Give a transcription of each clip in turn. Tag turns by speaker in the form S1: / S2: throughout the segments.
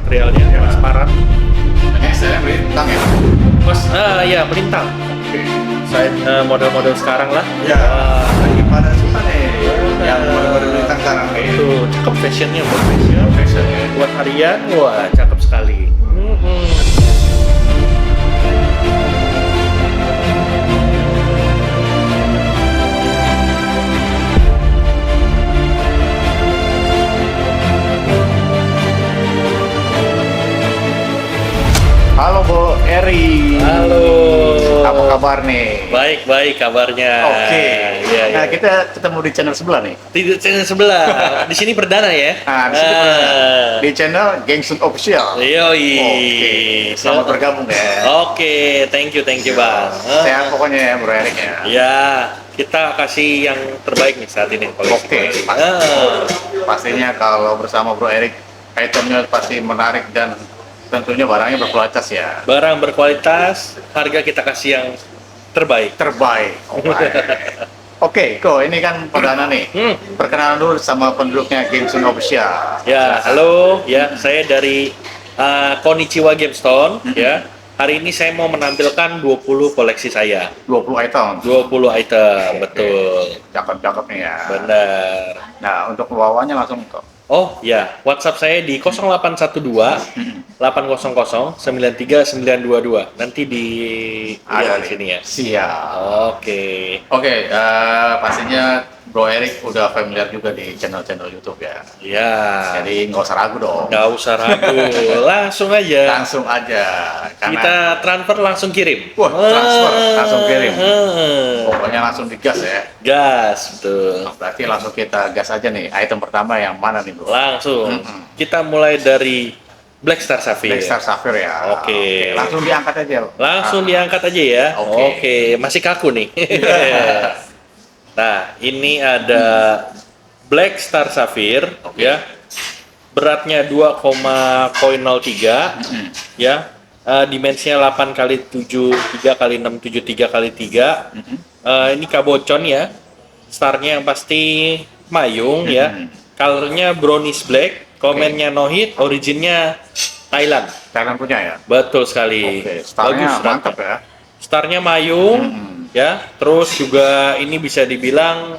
S1: materialnya transparan.
S2: Saya melintang ya.
S1: Mas, ya melintang. Saya model-model sekarang lah.
S2: Ya, lagi pada suka nih yang model-model melintang sekarang nih.
S1: Itu cakep fashionnya buat fashion.
S2: Fashionnya.
S1: Buat harian, wah cakep sekali.
S2: Halo Bu Eri.
S1: Halo.
S2: Apa kabar nih?
S1: Baik kabarnya.
S2: Oke.
S1: Ya,
S2: Nah,
S1: ya.
S2: kita ketemu di channel sebelah nih.
S1: Di channel sebelah. Di sini perdana ya.
S2: Nah, di sini di channel Gengsun Official.
S1: Yoi.
S2: Oke. Selamat bergabung ya.
S1: Oke, thank you Bang.
S2: Sehat pokoknya ya Bro Erik ya.
S1: Ya, kita kasih yang terbaik nih saat ini koleksi.
S2: Oke. Pastinya kalau bersama Bro Erik, itemnya pasti menarik dan tentunya barangnya berkualitas ya.
S1: Barang berkualitas, harga kita kasih yang terbaik.
S2: Terbaik. Oke, kok ini kan perdana nih. Perkenalan dulu sama penduduknya Gengsun Official.
S1: Ya,
S2: Silakan.
S1: halo, ya saya dari Konichiwa GameStone. Ya, hari ini saya mau menampilkan 20 koleksi saya.
S2: 20 item.
S1: 20 item, betul.
S2: Cakep-cakep nih ya.
S1: Benar.
S2: Nah, untuk pembawanya langsung kok.
S1: Oh ya, WhatsApp saya di 0812 800 93922. Nanti di lihat di sini ya.
S2: Siap.
S1: Oke.
S2: Oke, pastinya Bro Erik udah familiar juga di channel-channel YouTube ya.
S1: Ya.
S2: Jadi nggak usah ragu dong.
S1: Nggak usah ragu, langsung aja.
S2: Langsung aja. Karena
S1: Kita transfer langsung kirim.
S2: Wah, transfer, langsung kirim.
S1: Ah.
S2: pokoknya langsung digas ya.
S1: Gas, betul.
S2: Berarti langsung kita gas aja nih. Item pertama yang mana nih Bro?
S1: Langsung. Kita mulai dari Black Star Sapphire.
S2: Black Star Sapphire ya.
S1: Oke.
S2: Langsung diangkat aja.
S1: Langsung diangkat aja ya.
S2: Oke.
S1: Oke, masih kaku nih. Nah, ini ada Black Star Sapphire ya. Beratnya 2,03 ya. Dimensinya 8 kali 7 3 kali 6 73 kali 3. Ini kabocon ya. Starnya yang pasti mayung ya. Colornya brownish black. Komennya no hit. Originnya Thailand.
S2: Thailand punya ya.
S1: Betul sekali.
S2: Oke, starnya
S1: Bagus,
S2: mantap ya.
S1: Starnya mayung ya. Terus juga ini bisa dibilang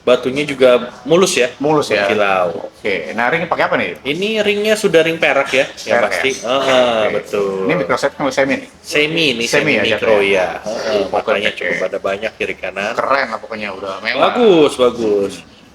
S1: batunya juga mulus ya.
S2: Mulus ya.
S1: Kilau.
S2: Oke, nah ring pakai apa nih?
S1: Ini ringnya sudah ring perak ya, yang
S2: Perak
S1: pasti.
S2: ya? Oke.
S1: Betul.
S2: Ini microset kan semi nih.
S1: Semi ini
S2: Semi
S1: semi
S2: ya,
S1: mikro
S2: jatuhnya.
S1: ya. Makanya
S2: Oke.
S1: cukup ada banyak kiri kanan.
S2: Keren lah pokoknya udah mewah.
S1: Bagus.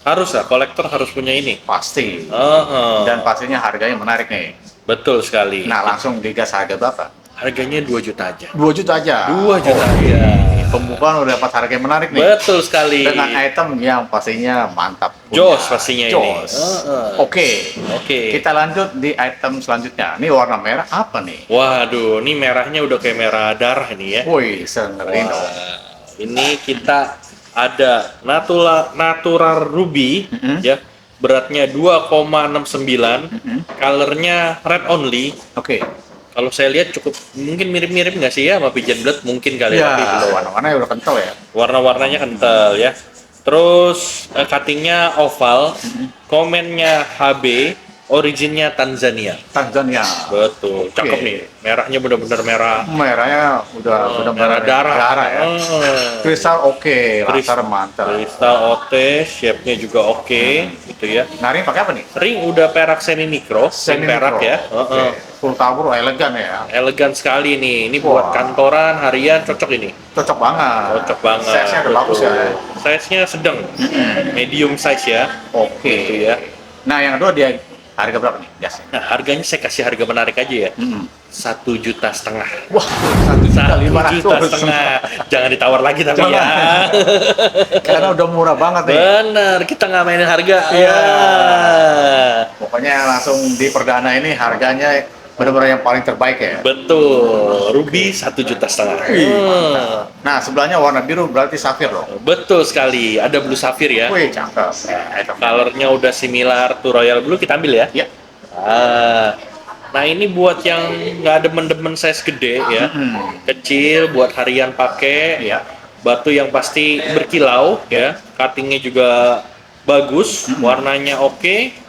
S1: Harus lah, kolektor harus punya ini.
S2: Pasti.
S1: Heeh.
S2: Dan pastinya harganya menarik nih.
S1: Betul sekali.
S2: Nah, langsung digas harga berapa?
S1: Harganya 2 juta aja.
S2: 2 juta aja.
S1: 2 juta
S2: Oke.
S1: aja.
S2: Pembukaan udah dapat harga yang menarik nih.
S1: Betul sekali.
S2: Dengan item yang pastinya mantap.
S1: Jos pastinya ini.
S2: Jos. Oke.
S1: Oke.
S2: Kita lanjut di item selanjutnya. Ini warna merah apa nih?
S1: Waduh, ini merahnya udah kayak merah darah ini ya.
S2: Wih, sengeri dong.
S1: Wah, ini kita ada natural ruby ya. Beratnya 2,69. Colornya red only.
S2: Oke.
S1: Kalau saya lihat cukup mungkin mirip-mirip nggak sih ya sama Pigeon Blood mungkin kali
S2: Ya,
S1: tapi belum.
S2: warna-warnanya udah kental ya.
S1: Warna-warnanya kental ya. Terus cuttingnya oval, komennya HB, originnya Tanzania.
S2: Tanzania.
S1: Betul, cakep
S2: Oke.
S1: nih. Merahnya benar-benar merah.
S2: Merahnya udah
S1: Merah darah.
S2: ya. Kristal oke, laser mantap.
S1: Kristal OT, shape-nya juga oke, gitu ya.
S2: Nah, ini pakai apa nih?
S1: Ring udah perak semi mikro,
S2: Semi
S1: perak
S2: micro.
S1: ya.
S2: Oke. Full tower elegan ya.
S1: Elegan sekali nih. Ini
S2: Wah.
S1: buat kantoran, harian cocok ini.
S2: Cocok banget.
S1: Cocok banget.
S2: Size-nya udah bagus ya.
S1: Size-nya sedang. Medium size ya.
S2: Oke.
S1: Gitu ya.
S2: Nah, yang kedua dia harga berapa nih? Gasnya.
S1: Nah, harganya saya kasih harga menarik aja ya. 1,5 juta.
S2: Wah, 1.500.000.
S1: 1,5 juta. Jangan ditawar lagi tapi
S2: Jangan.
S1: ya.
S2: Karena udah murah banget nih.
S1: Bener, kita nggak mainin harga.
S2: Iya. Pokoknya langsung di perdana ini harganya benar-benar yang paling terbaik ya.
S1: Betul, ruby 1,5 juta.
S2: Nah, sebelahnya warna biru berarti safir loh.
S1: Betul sekali, ada blue sapphire ya.
S2: Wih, cakep.
S1: Colornya udah similar to royal blue, kita ambil ya.
S2: Ya.
S1: Nah ini buat yang nggak demen-demen size gede ya, kecil buat harian pakai.
S2: Iya.
S1: Batu yang pasti berkilau ya, cuttingnya juga bagus, warnanya oke.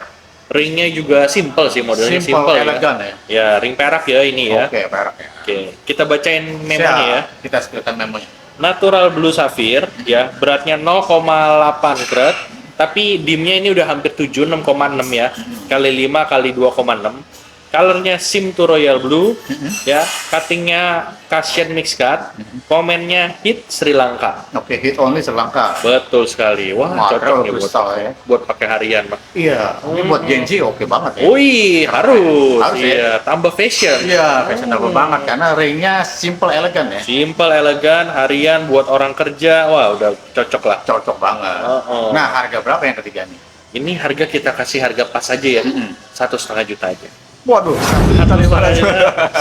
S1: Ringnya juga simple sih, modelnya simple ya.
S2: elegan ya.
S1: Ya, ring perak ya ini ya.
S2: Oke, perak ya.
S1: Oke, kita bacain memonya ya.
S2: Kita sebutkan memonya.
S1: Natural Blue Sapphire ya, beratnya 0,8 grad, tapi dimnya ini udah hampir 7, 6,6 ya. Kali 5 kali 2,6. Colornya Sim to Royal Blue ya, cuttingnya Casian Mix Cut, komennya Hit Sri Lanka.
S2: Oke, hit only Sri Lanka.
S1: Betul sekali. Wah, cocok nih
S2: kristal ya.
S1: buat pakai harian, Bang.
S2: Iya, ini buat Gen Z oke banget ya.
S1: Wih, harus.
S2: Harus ya.
S1: Iya, tambah fashion.
S2: Iya, fashionable banget karena ringnya simple elegan ya.
S1: Simple, elegan, harian buat orang kerja. Wah, udah cocok lah.
S2: Cocok banget.
S1: Oh.
S2: Nah, harga berapa yang ketiga nih?
S1: Ini harga kita kasih harga pas aja ya. 1,5 juta aja.
S2: Waduh, 1,5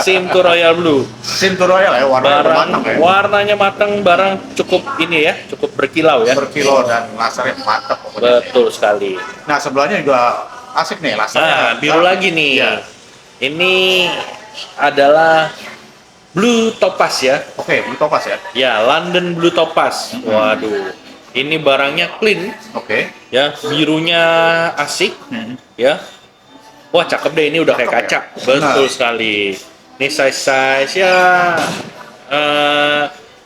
S1: Sim to Royal Blue.
S2: Sim to Royal ya, warnanya matang ya.
S1: Warnanya matang, barang cukup ini ya, cukup berkilau ya.
S2: Berkilau dan lasernya mantap pokoknya.
S1: Betul sekali.
S2: Nah, sebelahnya juga asik nih lasernya.
S1: Nah, biru lagi nih.
S2: Iya.
S1: Ini adalah Blue Topaz ya.
S2: Oke, Blue Topaz ya.
S1: Ya, London Blue Topaz. Waduh. Ini barangnya clean
S2: Oke.
S1: ya, birunya asik ya. Wah, cakep deh, ini udah kayak
S2: Cakep
S1: kaca.
S2: ya?
S1: Betul
S2: Nah.
S1: sekali. Ini size ya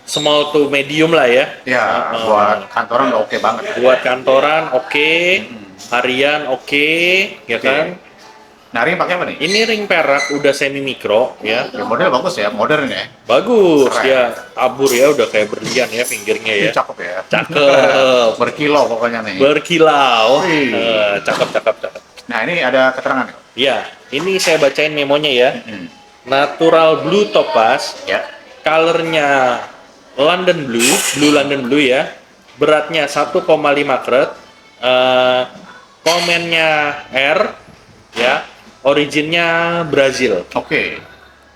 S1: small to medium lah ya.
S2: Ya, buat kantoran udah oke banget.
S1: Buat kantoran oke, harian oke, ya
S2: Oke.
S1: kan?
S2: Nah, ring pakai apa nih?
S1: Ini ring perak udah semi mikro ya.
S2: Ya, model bagus ya, modern ya.
S1: Bagus
S2: Keren.
S1: ya, tabur ya, udah kayak berlian ya pinggirnya ya.
S2: Ini cakep ya.
S1: Cakep.
S2: Berkilau pokoknya nih.
S1: Berkilau.
S2: Wih.
S1: Cakep.
S2: Nah, ini ada keterangan nih.
S1: Ya, ini saya bacain memonya ya.
S2: Hmm.
S1: Natural Blue Topaz,
S2: Ya.
S1: colornya London Blue, Blue London Blue ya. Beratnya 1,5 grad. Komennya R ya. Originnya Brazil.
S2: Oke.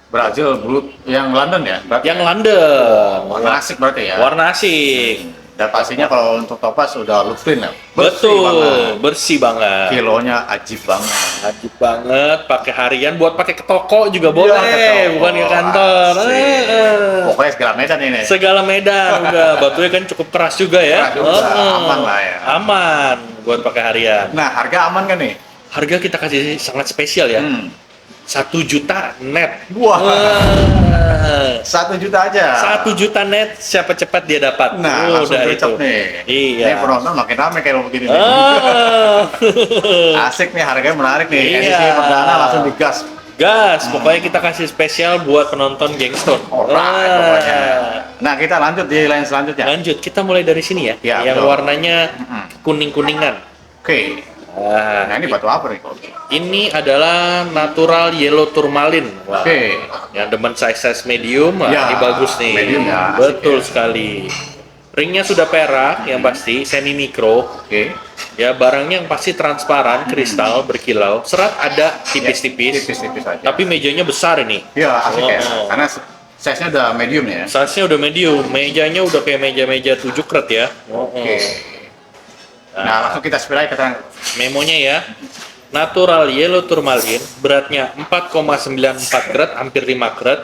S2: Brazil Blue yang London ya. Berarti
S1: Yang London.
S2: warna asik berarti ya.
S1: Warna asik.
S2: Dan pastinya kalau untuk Topaz udah look clean ya.
S1: Betul, bersih banget.
S2: Kilonya ajib banget.
S1: Ajib banget, pakai harian buat pakai ke toko juga boleh,
S2: ke toko.
S1: bukan ke kantor.
S2: Asik. Pokoknya segala medan ini.
S1: Segala medan udah, batunya kan cukup keras juga ya.
S2: Keras juga, aman lah ya.
S1: Aman buat pakai harian.
S2: Nah, harga aman kan nih?
S1: Harga kita kasih sangat spesial ya. 1 juta net.
S2: Wah.
S1: Wah.
S2: 1 juta aja.
S1: 1 juta net, siapa cepat dia dapat.
S2: Nah, langsung
S1: udah
S2: gercep
S1: itu.
S2: nih.
S1: Iya.
S2: Ini penonton makin rame kayak begini nih.
S1: Ah.
S2: Asik nih, harganya menarik nih.
S1: Iya.
S2: Edisi perdana langsung digas.
S1: Gas, pokoknya kita kasih spesial buat penonton Gangster.
S2: Alright, pokoknya. Nah, kita lanjut di line selanjutnya.
S1: Lanjut, kita mulai dari sini ya.
S2: Ya,
S1: yang
S2: betul.
S1: warnanya kuning-kuningan.
S2: Oke.
S1: Nah,
S2: Nah, ini batu apa nih?
S1: ini adalah natural yellow tourmaline. Wah,
S2: Oke.
S1: yang demen size medium, wah,
S2: Ya,
S1: ini bagus nih.
S2: medium ya, asik
S1: Betul
S2: ya.
S1: sekali. Ringnya sudah perak, yang pasti semi mikro.
S2: Oke.
S1: Ya, barangnya yang pasti transparan, kristal, berkilau. Serat ada tipis-tipis.
S2: Tipis-tipis aja.
S1: Tapi mejanya besar ini.
S2: Ya, asik ya.
S1: Oh.
S2: Karena size-nya udah medium ya.
S1: Size-nya udah medium, mejanya udah kayak meja-meja 7 kret ya.
S2: Oke. Nah, langsung kita spiral ke
S1: Memonya ya. Natural yellow tourmaline, beratnya 4,94 grad, hampir 5 grad.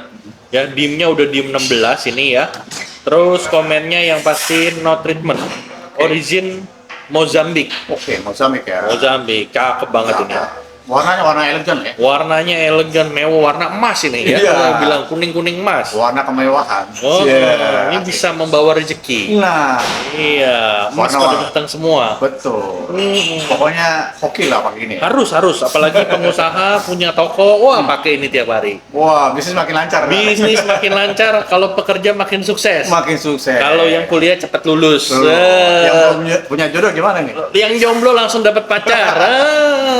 S1: Ya, dimnya udah dim 16 ini ya. Terus komennya yang pasti no treatment. Origin Mozambik.
S2: Oke, Mozambik ya.
S1: Mozambik, cakep banget ini.
S2: Warnanya warna elegan ya.
S1: Warnanya elegan, mewah, warna emas ini ya.
S2: Iya.
S1: Kalau bilang kuning-kuning emas.
S2: Warna kemewahan.
S1: Oh,
S2: Iya.
S1: ini bisa membawa rezeki.
S2: Nah,
S1: Iya, emas
S2: Warna-
S1: pada datang semua.
S2: betul.
S1: Hmm.
S2: Pokoknya hoki lah pakai ini.
S1: Harus, apalagi pengusaha punya toko, wah pakai ini tiap hari.
S2: Wah, bisnis makin lancar.
S1: Bisnis makin lancar, kalau pekerja makin sukses.
S2: Makin sukses.
S1: Kalau yang kuliah cepat lulus.
S2: Tuh. Yang belum punya jodoh gimana nih?
S1: Yang jomblo langsung dapat pacar.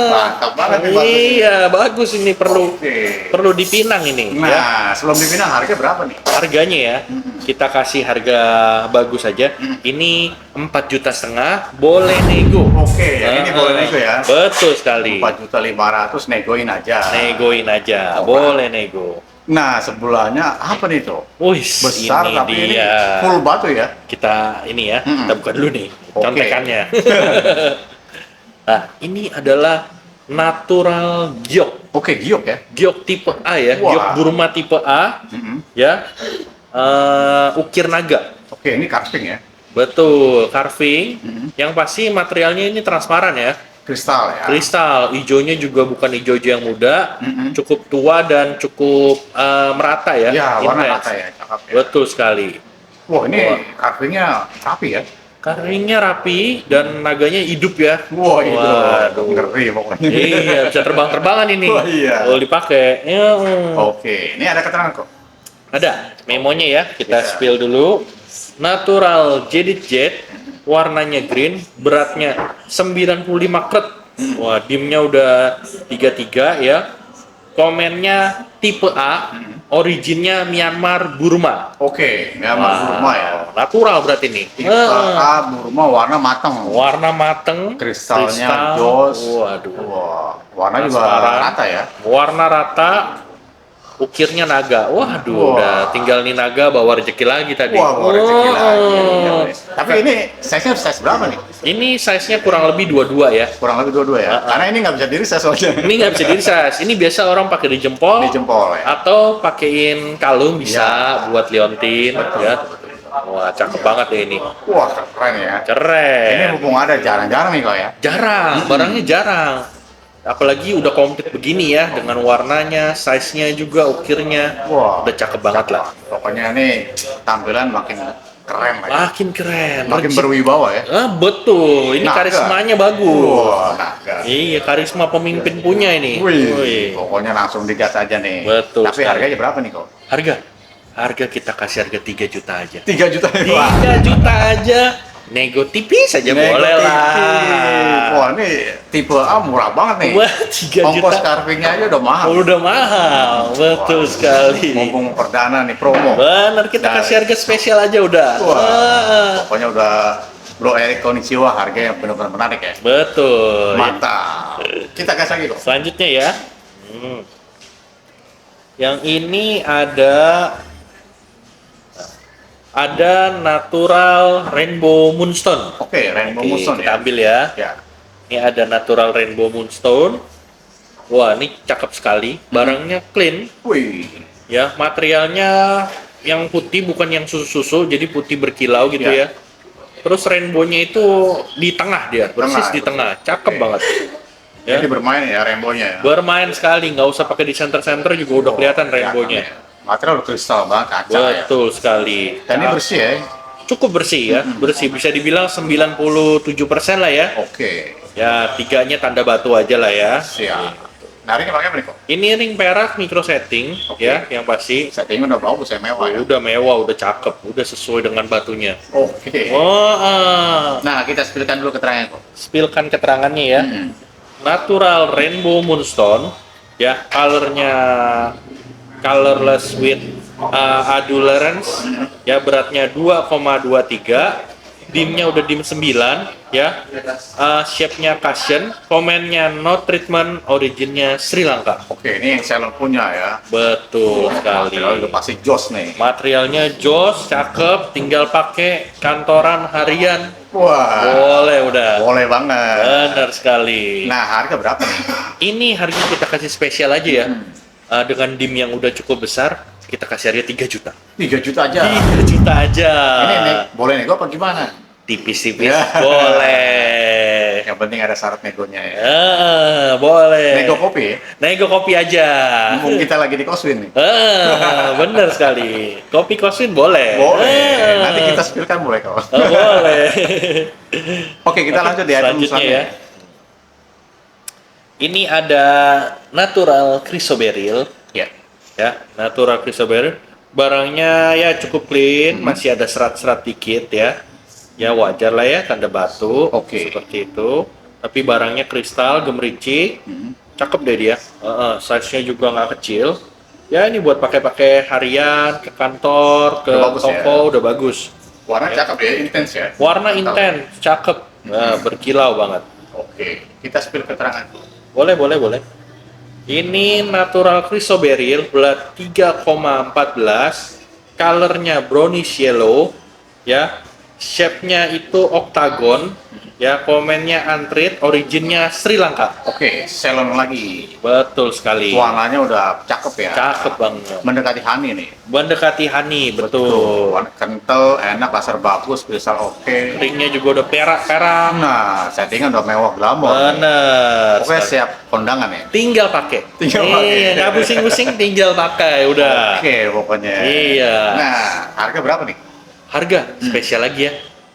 S2: Mantap banget nih, bagus.
S1: Iya, bagus ini perlu
S2: Oke.
S1: perlu dipinang ini. Ya.
S2: Nah, sebelum dipinang harga berapa nih?
S1: Harganya ya, kita kasih harga bagus aja. Ini 4,5 juta, boleh nego.
S2: Oke, yang ini boleh nego ya.
S1: Betul sekali.
S2: 4.500.000 negoin aja.
S1: Negoin aja, boleh nego.
S2: Nah, sebelahnya apa nih tuh?
S1: Wih,
S2: Besar
S1: ini
S2: tapi ini
S1: dia.
S2: full batu ya.
S1: Kita ini ya, kita buka dulu nih
S2: Oke.
S1: contekannya. Nah, ini adalah natural giok.
S2: Oke, giok ya.
S1: Giok tipe A ya,
S2: Wah.
S1: giok Burma tipe A ya. Ukir naga.
S2: Oke, ini carving ya.
S1: Betul, carving. Yang pasti materialnya ini transparan ya.
S2: Kristal ya.
S1: Kristal, hijaunya juga bukan hijau-hijau yang muda, cukup tua dan cukup merata ya.
S2: Ya, warna
S1: Intens.
S2: rata ya, cakep ya.
S1: Betul sekali.
S2: Wah, ini carvingnya rapi ya.
S1: Carvingnya rapi dan naganya hidup ya.
S2: Wah, itu
S1: Waduh.
S2: ngeri pokoknya.
S1: Iya, bisa terbang-terbangan ini.
S2: Wah, iya.
S1: Kalau dipakai. Ya,
S2: Oke, ini ada keterangan kok.
S1: Ada memonya ya, kita
S2: Bisa.
S1: spill dulu. Natural Jaded Jet, warnanya green, beratnya 95 kret. Wah, dimnya udah 33 ya. Komennya tipe A, originnya Myanmar Burma.
S2: Oke, Myanmar Burma ya.
S1: Natural berarti nih.
S2: Tipe A Burma warna mateng.
S1: Warna mateng,
S2: Kristalnya
S1: kristal.
S2: jos.
S1: Waduh.
S2: Wah, warna juga
S1: Transparan.
S2: rata ya.
S1: Warna rata, ukirnya naga. Waduh,
S2: Wah.
S1: udah tinggal nih naga bawa rezeki lagi tadi.
S2: Wah, mau rezeki lagi.
S1: Oh.
S2: Iya, tapi ini size-nya size berapa nih?
S1: Ini size-nya kurang lebih 22 ya.
S2: Kurang lebih dua-dua ya. Karena ini nggak bisa diri size soalnya.
S1: Ini nggak bisa diri size. Ini biasa orang pakai di jempol,
S2: Di jempol ya.
S1: atau pakein kalung bisa buat liontin ya. Wah, cakep banget ya ini.
S2: Wah, keren ya. Ini
S1: Keren.
S2: mumpung ada jarang-jarang nih kok ya.
S1: Jarang, barangnya jarang. Apalagi udah komplit begini ya, dengan warnanya, size-nya juga, ukirnya.
S2: Wah,
S1: Udah cakep banget lah.
S2: Pokoknya ini tampilan makin keren lagi.
S1: Makin keren.
S2: Makin
S1: Legit.
S2: berwibawa ya.
S1: Betul. Ini
S2: Naga.
S1: karismanya bagus.
S2: Wah, naga.
S1: Iya, karisma pemimpin punya ini.
S2: Wih, pokoknya langsung digas aja nih.
S1: Betul
S2: Tapi
S1: sekali.
S2: harganya berapa nih kok?
S1: Harga kita kasih harga 3 juta aja.
S2: 3 juta.
S1: 3 juta aja. Nego tipis aja boleh lah.
S2: Wah, ini tipe A murah banget nih.
S1: Wah, 3
S2: Ongkos
S1: juta.
S2: carvingnya aja udah mahal.
S1: Udah mahal. Betul sekali.
S2: Mumpung perdana nih promo.
S1: Benar, kita
S2: Nah.
S1: kasih harga spesial aja udah.
S2: Wah, pokoknya udah Bro Erik Konnichiwa, harganya benar-benar menarik ya.
S1: Betul.
S2: Mantap. Kita kasih lagi kok.
S1: Selanjutnya ya. Yang ini ada natural rainbow moonstone.
S2: Oke, Rainbow
S1: Oke,
S2: Moonstone
S1: kita
S2: ya.
S1: ambil ya.
S2: Ya.
S1: Ini ada natural rainbow moonstone. Wah, ini cakep sekali. Barangnya clean.
S2: Wih.
S1: Ya, materialnya yang putih bukan yang susu-susu, jadi putih berkilau gitu
S2: Ya.
S1: ya. Terus rainbow-nya itu di tengah dia, persis di tengah. Cakep
S2: Oke.
S1: banget. Ya.
S2: Jadi bermain ya rainbow-nya ya.
S1: Bermain sekali, nggak usah pakai di center-center juga udah kelihatan rainbow-nya.
S2: Ya. Material udah kristal banget, kaca ya.
S1: Betul sekali.
S2: Dan ini bersih ya.
S1: Cukup bersih ya, bersih. Bisa dibilang 97% lah ya.
S2: Oke.
S1: Ya, tiganya tanda batu aja lah ya.
S2: Siap. Nah, ini pakai apa nih kok?
S1: Ini ring perak micro setting
S2: Oke.
S1: ya, yang pasti.
S2: Settingnya udah bagus ya, mewah ya.
S1: Udah mewah, udah cakep, udah sesuai dengan batunya.
S2: Oke.
S1: Wah,
S2: Nah, kita spillkan dulu keterangannya kok.
S1: spillkan keterangannya ya. Natural rainbow moonstone, ya, colorless with adulterance, ya, beratnya 2,23, dimnya udah dim 9, ya, shape-nya cushion, komennya no treatment, originnya Sri Lanka.
S2: Oke, ini yang seller punya ya.
S1: Betul sekali.
S2: Material udah pasti jos nih.
S1: Materialnya jos, cakep, tinggal pakai kantoran harian.
S2: Wah.
S1: Boleh udah.
S2: Boleh banget.
S1: Benar sekali.
S2: Nah, harga berapa nih?
S1: Ini harga kita kasih spesial aja ya. Dengan dim yang udah cukup besar, kita kasih harga 3 juta.
S2: 3 juta aja.
S1: 3 juta aja.
S2: Ini nih, boleh nego apa gimana?
S1: Tipis-tipis.
S2: Ya.
S1: Boleh.
S2: Yang penting ada syarat negonya ya.
S1: Boleh.
S2: Nego kopi ya?
S1: Nego kopi aja.
S2: Mumpung kita lagi di Coswin nih.
S1: Bener sekali. Kopi kosin boleh.
S2: Boleh. Nanti kita spillkan boleh kok.
S1: Boleh.
S2: Oke, kita lanjut di item
S1: Selanjutnya
S2: selanjutnya.
S1: ya. Ini ada natural chrysoberyl.
S2: Ya.
S1: Ya, natural chrysoberyl. Barangnya ya cukup clean, masih ada serat-serat dikit ya. Ya wajar lah ya, tanda batu.
S2: Oke.
S1: Seperti itu. Tapi barangnya kristal, gemericik. Cakep deh dia. Size-nya juga nggak kecil. Ya ini buat pakai-pakai harian, ke kantor, ke
S2: Udah bagus ya?
S1: toko, udah bagus.
S2: Warna cakep ya, intens ya.
S1: Warna intens, cakep. Nah, berkilau banget.
S2: Oke, kita spill keterangan.
S1: Boleh. Ini natural chrysoberyl, berat 3,14, colornya brownish yellow, ya, shape-nya itu oktagon, Ya, komennya Antrit, originnya Sri Lanka.
S2: Oke, Ceylon lagi.
S1: Betul sekali.
S2: Warnanya udah cakep ya.
S1: Cakep banget.
S2: Mendekati honey nih.
S1: Mendekati honey, betul.
S2: Warna kental, enak, laser bagus, kristal oke.
S1: Ringnya juga udah perak-perak.
S2: Nah, settingan udah mewah glamor.
S1: Bener.
S2: Pokoknya
S1: sekali.
S2: siap kondangan ya.
S1: Tinggal pakai.
S2: Tinggal pakai.
S1: Iya, nggak pusing-pusing, tinggal pakai, udah.
S2: Oke, pokoknya.
S1: Iya.
S2: Nah, harga berapa nih?
S1: Harga spesial lagi ya.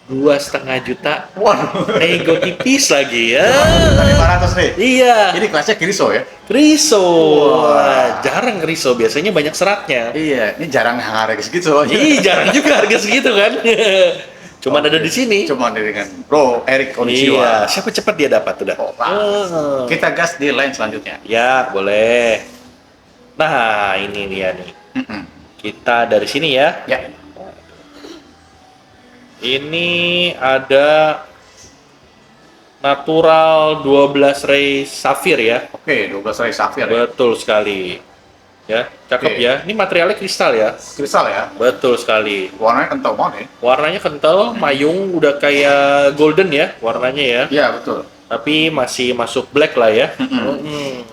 S1: 2,5 juta.
S2: Waduh.
S1: Nego tipis lagi ya.
S2: 500 nih.
S1: Iya.
S2: Ini kelasnya Griso ya?
S1: Riso.
S2: Wah.
S1: Jarang riso, biasanya banyak seratnya.
S2: Iya, ini jarang harga segitu.
S1: Ih, jarang juga harga segitu kan. Cuman ada di sini.
S2: Cuma dengan Bro Erik
S1: Iya,
S2: Onichiwa.
S1: siapa cepat dia dapat udah.
S2: Oh, kita gas di line selanjutnya.
S1: Ya, boleh. Nah, ini dia nih.
S2: Mm-mm.
S1: Kita dari sini ya.
S2: Ya,
S1: Ini ada natural 12 ray safir ya.
S2: oke, 12 ray safir ya.
S1: Betul sekali. Ya, cakep
S2: Oke.
S1: ya. Ini materialnya kristal ya.
S2: Kristal ya.
S1: Betul sekali.
S2: Warnanya kental banget ya.
S1: Warnanya kental, mayung udah kayak golden ya warnanya ya.
S2: Iya, betul.
S1: Tapi masih masuk black lah ya.
S2: Mm-mm.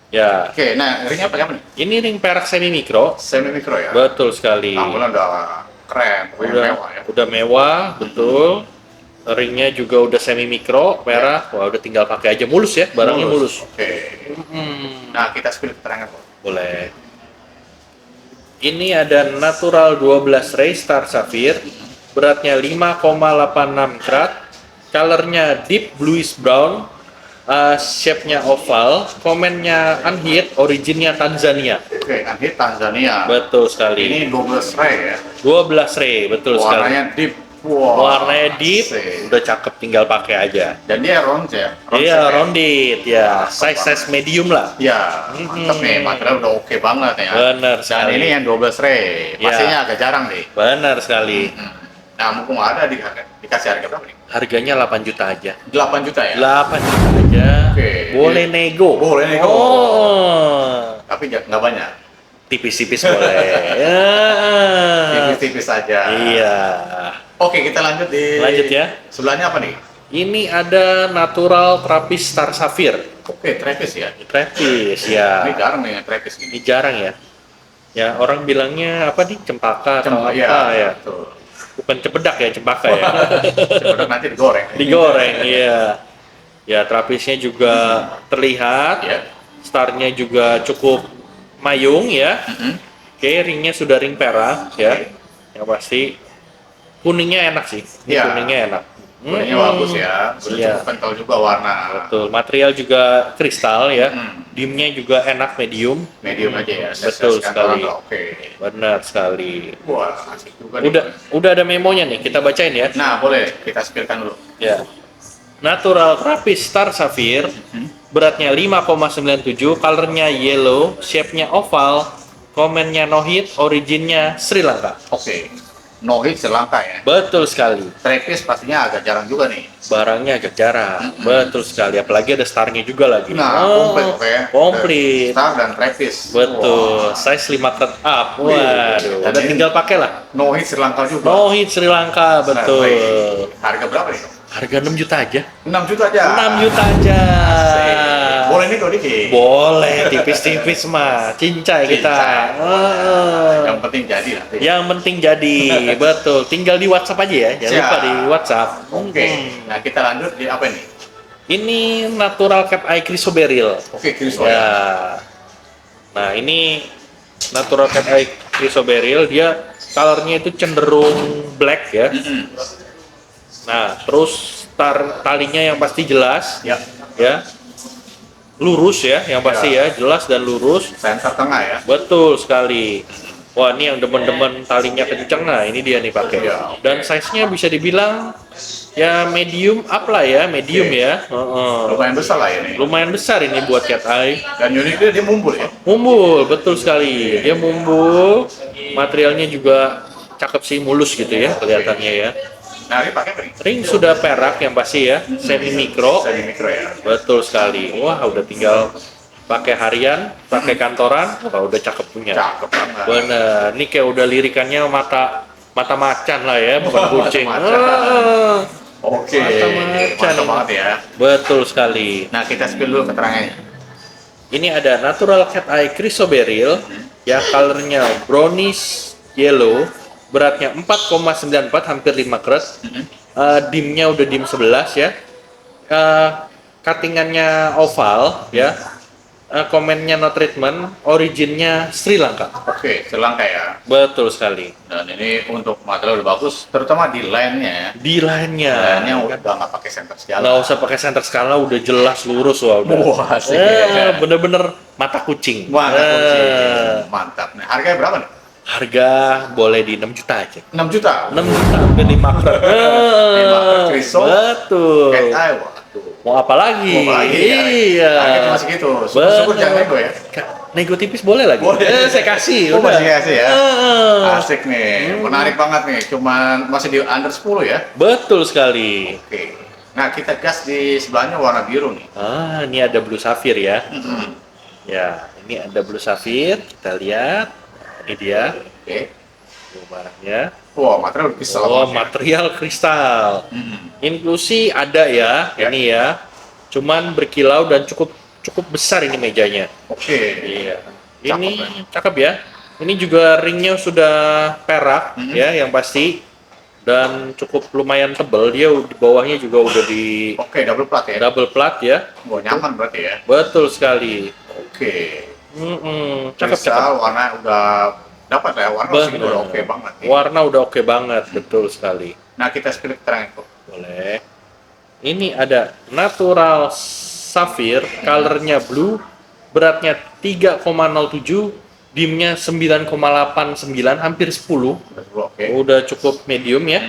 S1: Ya,
S2: Oke, nah ringnya pakai apa nih?
S1: ini ring perak semi mikro.
S2: Semi mikro ya.
S1: Betul sekali.
S2: Tampilan udah keren, pokoknya mewah ya.
S1: Udah mewah, betul. Ringnya juga udah semi mikro, merah. Wah, udah tinggal pakai aja mulus ya, barangnya mulus.
S2: Oke. Nah, kita spill keterangan Bro.
S1: Boleh. Ini ada natural 12 ray star sapphire, beratnya 5,86 karat, colornya deep bluish brown, shape-nya oval, komennya unhit, originnya Tanzania.
S2: Oke, Anhit Tanzania.
S1: Betul sekali.
S2: Ini 12 ray ya.
S1: 12 ray, betul sekali.
S2: Warnanya deep. Wow.
S1: Warnanya deep,
S2: Asik.
S1: udah cakep, tinggal pakai aja.
S2: Dan dia round ya.
S1: Iya,
S2: shape ya?
S1: rounded ya, size medium lah.
S2: Ya, mantap nih, material udah oke banget ya.
S1: Benar
S2: Dan
S1: sekali.
S2: ini yang 12 ray,
S1: Ya.
S2: pastinya agak jarang nih.
S1: Benar sekali.
S2: Nah, mumpung ada dikasih harga berapa nih?
S1: Harganya 8 juta aja.
S2: 8 juta ya?
S1: 8 juta aja.
S2: Oke.
S1: Boleh nego.
S2: Boleh nego.
S1: Oh.
S2: Tapi nggak banyak.
S1: Tipis-tipis boleh. Ya.
S2: Tipis-tipis saja.
S1: Iya.
S2: Oke, kita lanjut di
S1: Lanjut ya.
S2: Sebelahnya apa nih?
S1: Ini ada natural trapis star sapphire.
S2: Oke, trapis ya.
S1: Trapis
S2: Ini
S1: ya.
S2: jarang nih yang trapis gini.
S1: Ini jarang ya. Ya, orang bilangnya apa nih? Cempaka atau apa ya?
S2: Betul.
S1: Bukan cepedak ya, cempaka ya.
S2: Sebenarnya nanti digoreng.
S1: Digoreng, iya. Ya, trapisnya juga terlihat.
S2: Ya.
S1: Starnya juga cukup mayung ya. Oke, ringnya sudah ring perak ya. Yang pasti kuningnya enak sih. Ini
S2: Iya.
S1: kuningnya enak.
S2: Kuningnya bagus ya. Udah
S1: Iya.
S2: cukup kental juga warna.
S1: Betul. Material juga kristal ya.
S2: Hmm.
S1: Dimnya juga enak medium.
S2: Medium aja ya.
S1: Betul
S2: Size kantoran
S1: sekali.
S2: tuh Oke.
S1: Benar sekali.
S2: Wah, asik juga nih.
S1: Udah ada memonya nih, kita bacain ya.
S2: Nah, boleh kita spillkan dulu.
S1: Ya. Natural Trapis Star Sapphire, beratnya 5,97, colornya yellow, shape-nya oval, komennya no hit, originnya Sri Lanka.
S2: Oke. No hit Sri Lanka ya.
S1: Betul sekali.
S2: Trapis pastinya agak jarang juga nih.
S1: Barangnya agak jarang. Betul sekali. Apalagi ada starnya juga lagi.
S2: Nah, komplit oke ya.
S1: Komplit.
S2: Star dan Trapis.
S1: Betul.
S2: Wah.
S1: Size 5 cut up.
S2: Wih.
S1: Waduh.
S2: Dan
S1: Udah
S2: ini-
S1: tinggal pakai lah.
S2: No hit Sri Lanka juga.
S1: No hit Sri Lanka. Betul.
S2: Baik. Harga berapa nih?
S1: Harga 6 juta aja.
S2: 6 juta aja.
S1: 6 juta aja.
S2: Boleh nih kok dikit.
S1: Boleh, tipis-tipis mah. Cincai kita.
S2: Yang penting jadi nanti.
S1: Yang penting jadi. Betul. Tinggal di WhatsApp aja ya. Jangan
S2: Siap.
S1: lupa di WhatsApp.
S2: Oke. Nah, kita lanjut di apa nih?
S1: Ini natural cat eye chrysoberyl.
S2: Oke, Chris ya.
S1: Ya. Nah, ini natural cat eye chrysoberyl, dia colornya itu cenderung black ya. Nah, terus talinya yang pasti jelas
S2: Ya.
S1: ya. Lurus ya, yang pasti ya, jelas dan lurus.
S2: Sensor tengah ya.
S1: Betul sekali. Wah, ini yang demen-demen talinya kenceng, nah ini dia nih pakai.
S2: Ya, oke.
S1: Dan size-nya bisa dibilang ya medium up lah ya, medium
S2: Oke.
S1: ya. Heeh.
S2: Lumayan besar lah ini.
S1: Lumayan besar ini buat cat eye.
S2: Dan uniknya dia mumbul ya.
S1: Mumbul, betul sekali. Dia mumbul, materialnya juga cakep sih, mulus gitu ya kelihatannya ya.
S2: Nah, ini pakai apa nih?
S1: Ring sudah perak yang pasti ya, semi mikro.
S2: Semi mikro ya.
S1: Betul sekali. Wah, udah tinggal pakai harian, pakai kantoran, wah udah cakep punya.
S2: Cakep banget.
S1: Bener, ini kayak udah lirikannya mata macan lah ya, bukan
S2: Mata
S1: kucing.
S2: macan. Oke,
S1: Mata-macan.
S2: mantap banget ya.
S1: Betul sekali.
S2: Nah, kita spill dulu keterangannya.
S1: Ini ada natural cat eye chrysoberyl, ya colornya brownish yellow, beratnya 4,94 hampir 5 karat. Dimnya udah dim 11 ya. Cuttingannya oval ya. Komennya no treatment, originnya Sri Lanka.
S2: Oke, Selangka ya.
S1: Betul sekali.
S2: Dan ini untuk material udah bagus, terutama di line-nya.
S1: Di lainnya,
S2: Line-nya udah nggak pakai center segala.
S1: nggak usah pakai center skala, udah jelas lurus wah udah.
S2: Wah, asik ya.
S1: Bener-bener mata kucing.
S2: Wah,
S1: Eh,
S2: mantap. Nah, harganya berapa nih?
S1: Harga boleh di 6 juta aja.
S2: 6 juta.
S1: 6 juta hampir 5 karat.
S2: karat Kriso.
S1: Betul.
S2: Cat eye, waduh.
S1: Mau apa lagi?
S2: Mau apa lagi?
S1: Iya.
S2: Harga cuma segitu. Syukur-syukur
S1: Bener.
S2: jangan nego ya.
S1: Nego tipis boleh lagi?
S2: Boleh.
S1: Saya kasih.
S2: Oh,
S1: udah.
S2: masih kasih ya?
S1: Eh.
S2: Asik nih, menarik banget nih. Cuman masih di under 10 ya.
S1: Betul sekali.
S2: Oke. Nah, kita gas di sebelahnya warna biru nih.
S1: Ini ada blue sapphire ya.
S2: Mm-mm.
S1: Ya, ini ada blue sapphire. Kita lihat. Ini dia.
S2: Oke.
S1: Barangnya.
S2: Wah, material kristal
S1: Oh,
S2: banget ya.
S1: material kristal.
S2: Mm-mm.
S1: Inklusi ada ya,
S2: Ya.
S1: ini ya. Cuman berkilau dan cukup besar ini mejanya.
S2: Oke.
S1: Iya.
S2: Cakep,
S1: Ini cakep ya. Ini juga ringnya sudah perak
S2: Mhm.
S1: ya, yang pasti. Dan cukup lumayan tebal. Dia di bawahnya juga udah di
S2: Oke, double plat ya.
S1: double plat ya.
S2: Wah, nyaman berarti ya.
S1: Betul sekali.
S2: Oke.
S1: Cakep.
S2: Kristal warna udah dapat ya, warna segitu udah oke banget nih.
S1: Warna udah oke banget, betul sekali.
S2: Nah, kita spill keterangan kok.
S1: Boleh. Ini ada natural sapphire, colornya blue, beratnya 3,07, dimnya 9,89, hampir 10.
S2: Udah dulu oke.
S1: Udah cukup medium ya.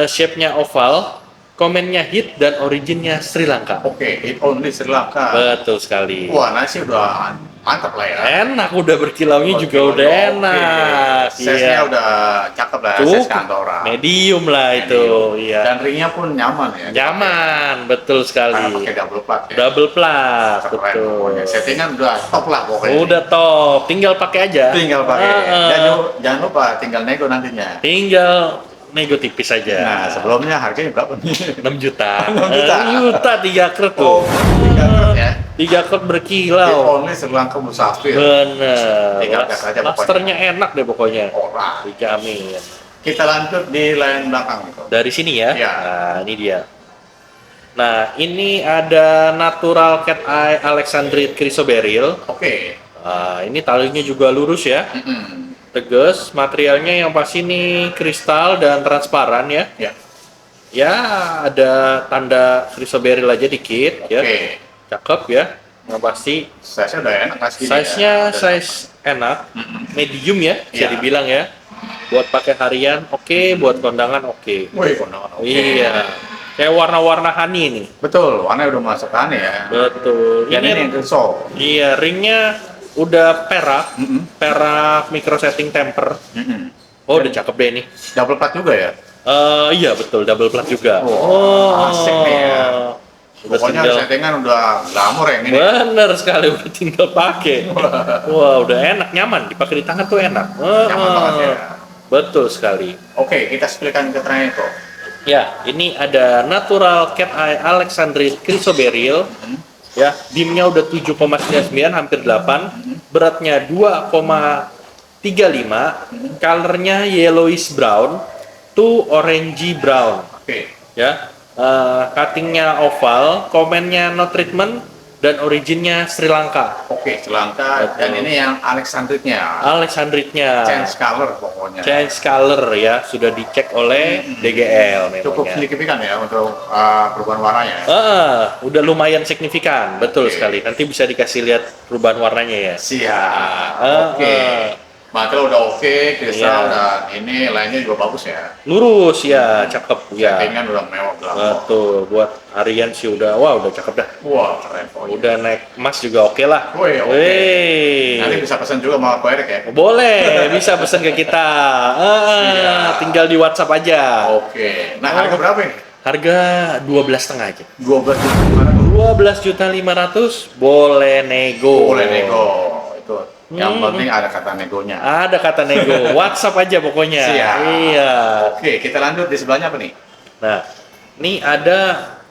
S1: Shape-nya oval, komennya hit dan originnya Sri Lanka.
S2: Oke, it only Sri Lanka.
S1: Betul sekali.
S2: Wah, nasi udah mantap lah ya.
S1: Enak, udah berkilaunya juga udah enak.
S2: Size-nya udah cakep lah,
S1: Cukup.
S2: size kantoran.
S1: Medium lah itu, iya.
S2: Dan ringnya pun nyaman ya.
S1: Nyaman, betul
S2: Karena
S1: sekali.
S2: pakai double plat ya.
S1: Double plat,
S2: Keren
S1: betul.
S2: pokoknya. Settingan udah top lah pokoknya.
S1: Udah top, tinggal pakai aja.
S2: Tinggal pakai.
S1: Heeh.
S2: Dan jangan lupa tinggal nego nantinya.
S1: Tinggal nego tipis aja.
S2: Nah, sebelumnya harganya berapa nih?
S1: 6 juta.
S2: 6 juta.
S1: 6 juta 3 kret
S2: Oh,
S1: tuh.
S2: 3 krat ya.
S1: 3 kret
S2: It
S1: berkilau.
S2: only Sri Lanka Musafir.
S1: Bener.
S2: Tinggal gas aja pokoknya.
S1: Plasternya enak deh pokoknya.
S2: Ora.
S1: Dijamin.
S2: Kita lanjut di line belakang nih kok.
S1: Dari sini ya.
S2: Iya.
S1: Nah, ini dia. Nah, ini ada natural cat eye Alexandrite chrysoberyl.
S2: Oke.
S1: Nah, ini talinya juga lurus ya.
S2: Mm-mm.
S1: Tegas, materialnya yang pasti ini kristal dan transparan ya.
S2: Ya.
S1: Ya, ada tanda chrysoberyl aja dikit ya.
S2: Oke.
S1: Cakep ya. Yang pasti
S2: Size-nya udah enak lah segini
S1: size-nya
S2: ya.
S1: size enak, medium ya, bisa
S2: Iya.
S1: dibilang ya. Buat pakai harian oke, buat kondangan oke.
S2: Wih, kondangan oke.
S1: Iya. Kayak warna-warna honey nih.
S2: Betul, warnanya udah masuk aneh ya.
S1: Betul.
S2: Dan ini yang kristal.
S1: Iya, ringnya udah perak,
S2: Mm-mm.
S1: perak micro setting temper.
S2: Mm-mm.
S1: Oh, udah cakep deh nih.
S2: Double plat juga ya.
S1: Iya betul, double plat juga.
S2: Wah, asik nih ya.
S1: Udah
S2: Pokoknya
S1: tinggal,
S2: settingan udah glamor ya ini.
S1: bener sekali, udah tinggal pakai. Wah, udah enak, nyaman, dipakai di tangan tuh enak.
S2: Nyaman banget ya.
S1: Betul sekali.
S2: Oke, kita spillkan keterangan itu.
S1: Ya, ini ada natural cat eye Alexandrite chrysoberyl. Ya, dimnya udah 7,99 hampir 8. Beratnya 2,35. Colornya yellowish brown to orangey brown.
S2: Oke.
S1: Ya, cuttingnya oval, komennya no treatment, dan originnya Sri Lanka.
S2: Oke, Sri Lanka. Dan ini yang Alexandrite-nya.
S1: Alexandrite-nya
S2: Change color pokoknya.
S1: change color ya, sudah dicek oleh DGL
S2: Cukup
S1: memangnya.
S2: signifikan ya untuk perubahan warnanya.
S1: Udah lumayan signifikan, betul
S2: Oke.
S1: sekali. Nanti bisa dikasih lihat perubahan warnanya ya.
S2: Siap.
S1: Ah,
S2: Oke.
S1: ah.
S2: Material udah oke, kristal
S1: Iya.
S2: dan ini lainnya juga bagus ya.
S1: Lurus ya, cakep ya.
S2: Settingan udah mewah banget.
S1: Betul, buat harian sih udah, wah udah cakep dah.
S2: Wah, keren pokoknya.
S1: Udah naik emas juga oke lah.
S2: Wih, oke.
S1: Wih.
S2: Nanti bisa pesan juga sama Ko Erik ya.
S1: Boleh, bisa pesan ke kita.
S2: Iya.
S1: Tinggal di WhatsApp aja.
S2: Oke. Nah, harga berapa ini?
S1: Harga 12,5 aja.
S2: 12 juta gimana tuh?
S1: 12.500.000 boleh nego.
S2: Boleh nego. Itu. Yang penting ada kata negonya.
S1: Ada kata nego. WhatsApp aja pokoknya.
S2: Siap.
S1: Iya.
S2: Oke, kita lanjut di sebelahnya apa nih?
S1: Nah, Ini ada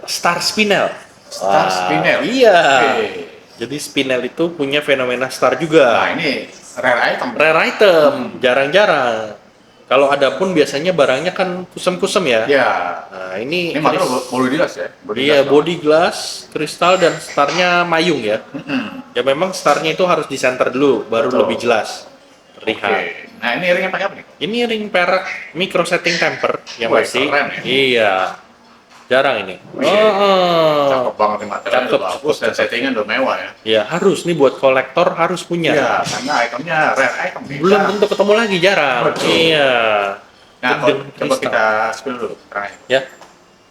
S1: Star Spinel.
S2: Star Spinel.
S1: Iya.
S2: Oke.
S1: Jadi Spinel itu punya fenomena star juga.
S2: Nah, ini rare item.
S1: Rare item, jarang-jarang. Kalau ada pun biasanya barangnya kan kusem-kusem ya.
S2: Ya.
S1: Nah, ini
S2: Material body glass ya?
S1: iya,
S2: glass
S1: body glass, kristal dan starnya mayung ya. Ya memang starnya itu harus di center dulu, baru
S2: Betul.
S1: lebih jelas terlihat.
S2: Oke. Nah, ini ringnya pakai apa nih?
S1: Ini ring perak micro setting temper yang
S2: Wih,
S1: masih.
S2: keren ya.
S1: Iya. Jarang ini.
S2: Wih,
S1: Oh.
S2: Cakep banget nih, materialnya
S1: Cakep,
S2: udah bagus dan
S1: cakep.
S2: settingan udah mewah ya.
S1: Ya harus nih buat kolektor harus punya.
S2: Iya, karena itemnya rare item nih.
S1: Belum
S2: Jarang.
S1: tentu ketemu lagi, jarang.
S2: Betul.
S1: Iya.
S2: Nah,
S1: Dengan
S2: coba
S1: kristal.
S2: kita spill dulu terakhir.
S1: Ya.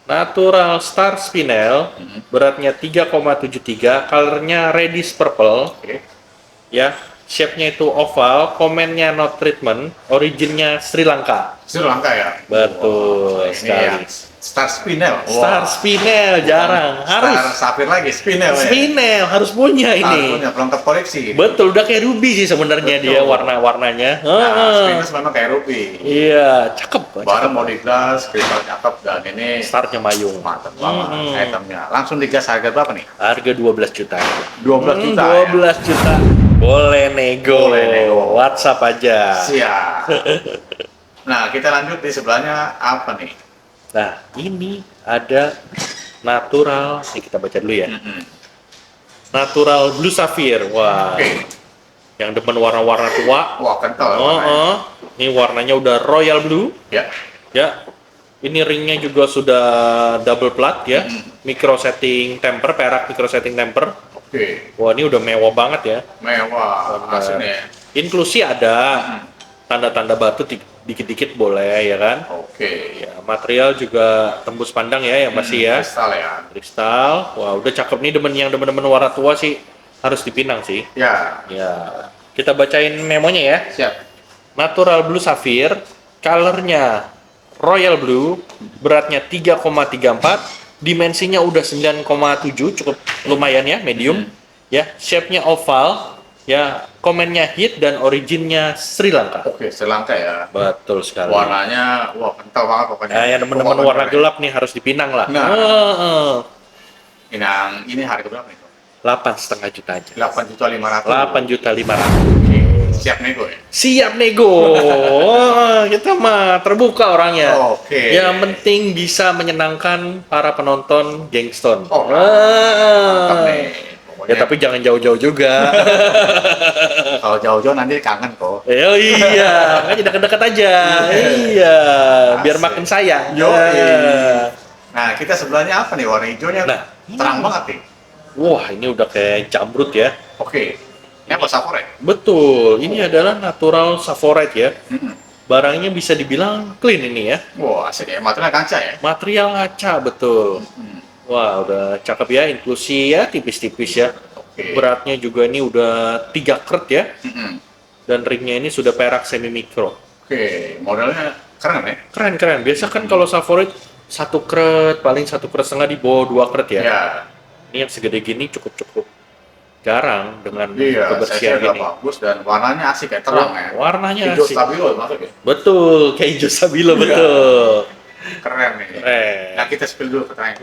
S1: Natural Star Spinel, beratnya 3,73, colornya reddish purple,
S2: Oke.
S1: ya. Shape-nya itu oval, komennya no treatment, originnya Sri Lanka.
S2: Sri Lanka ya?
S1: Betul
S2: Wah, ini
S1: sekali.
S2: ya. Star Spinel.
S1: Star
S2: Wah.
S1: Spinel jarang,
S2: Star
S1: harus.
S2: Sapphire lagi, Spinel ya?
S1: Spinel harus punya ini.
S2: Punya pelengkap koleksi.
S1: Betul, udah kayak ruby sih sebenarnya
S2: Betul.
S1: dia warna-warnanya.
S2: Nah, Spinel memang kayak ruby.
S1: Iya, cakep.
S2: Barang body glass, kristal cakep, dan ini
S1: Startnya mayung.
S2: mantap banget itemnya. Langsung digas harga berapa nih?
S1: Harga 12 juta.
S2: 12 juta
S1: 12 juta. Boleh nego.
S2: Boleh nego.
S1: WhatsApp aja.
S2: Siap. Nah, kita lanjut di sebelahnya apa nih?
S1: Nah, ini ada natural. Ini kita baca dulu ya. Natural Blue Sapphire. Wah.
S2: Oke.
S1: Yang demen warna-warna tua.
S2: Wah, kental ya
S1: Oh,
S2: warnanya.
S1: oh. Ini warnanya udah royal blue.
S2: Ya.
S1: Ya. Ini ringnya juga sudah double plat ya. Micro setting temper, perak micro setting temper.
S2: Oke.
S1: Wah, ini udah mewah banget ya.
S2: Mewah
S1: Benar.
S2: aslinya.
S1: Inklusi ada. Tanda-tanda batu dikit-dikit boleh ya kan.
S2: Oke.
S1: Ya, material juga tembus pandang ya yang masih ya.
S2: Kristal ya.
S1: Kristal. Wah, udah cakep nih yang demen-demen warna tua sih harus dipinang sih.
S2: Ya.
S1: Ya. Kita bacain memonya ya.
S2: Siap.
S1: Natural Blue Sapphire, colornya Royal Blue, beratnya 3,34, dimensinya udah 9,7, cukup lumayan ya, medium. Ya, shape-nya oval, ya, komennya hit dan originnya Sri Lanka.
S2: Oke, Sri Lanka ya.
S1: Betul sekali.
S2: Warnanya, wah kental banget pokoknya.
S1: Nah, yang teman-teman
S2: Pokoknya
S1: warna
S2: keren.
S1: gelap nih harus dipinang lah.
S2: Nah.
S1: Heeh.
S2: Ini harga berapa nih?
S1: 8,5 juta aja.
S2: 8.500.000.
S1: 8.500.000.
S2: Oke, siap nego ya?
S1: Siap nego. Wah, kita mah terbuka orangnya.
S2: Oke.
S1: Yang penting bisa menyenangkan para penonton Gangstone.
S2: Oh, mantap nih.
S1: Ya
S2: Pokoknya
S1: tapi jangan jauh-jauh juga.
S2: kalau jauh-jauh nanti kangen kok.
S1: Oh iya, makanya deket-deket aja. Iya, biar
S2: Asik.
S1: makin sayang.
S2: Yoi.
S1: Ya.
S2: Nah, kita sebelahnya apa nih? Warna hijaunya
S1: Nah,
S2: terang banget nih.
S1: Wah, ini udah kayak jamrut ya.
S2: Oke. Ini apa sapphire?
S1: Betul, ini adalah natural saphorite ya.
S2: Hmm.
S1: Barangnya bisa dibilang clean ini ya.
S2: Wah, asik ya. Materialnya kaca ya.
S1: Material ngaca betul. Wah, udah cakep ya, inklusi ya, tipis-tipis ya.
S2: Oke.
S1: Beratnya juga ini udah 3 kret ya.
S2: Mm-mm.
S1: Dan ringnya ini sudah perak semi mikro.
S2: Oke, modelnya keren ya.
S1: Keren. Biasa kan kalau saphorite 1 kret, paling 1,5 kret di bawah 2 kret ya.
S2: Iya.
S1: Ini yang segede gini cukup jarang dengan
S2: Iya,
S1: kebersihan
S2: saya udah
S1: ini.
S2: bagus dan warnanya asik kayak terang ya.
S1: Warnanya
S2: Hijau
S1: asik.
S2: stabilo masuk ya.
S1: Betul, kayak hijau stabilo
S2: Iya.
S1: betul.
S2: Keren nih.
S1: Keren.
S2: Nah, kita spill dulu pertanyaan.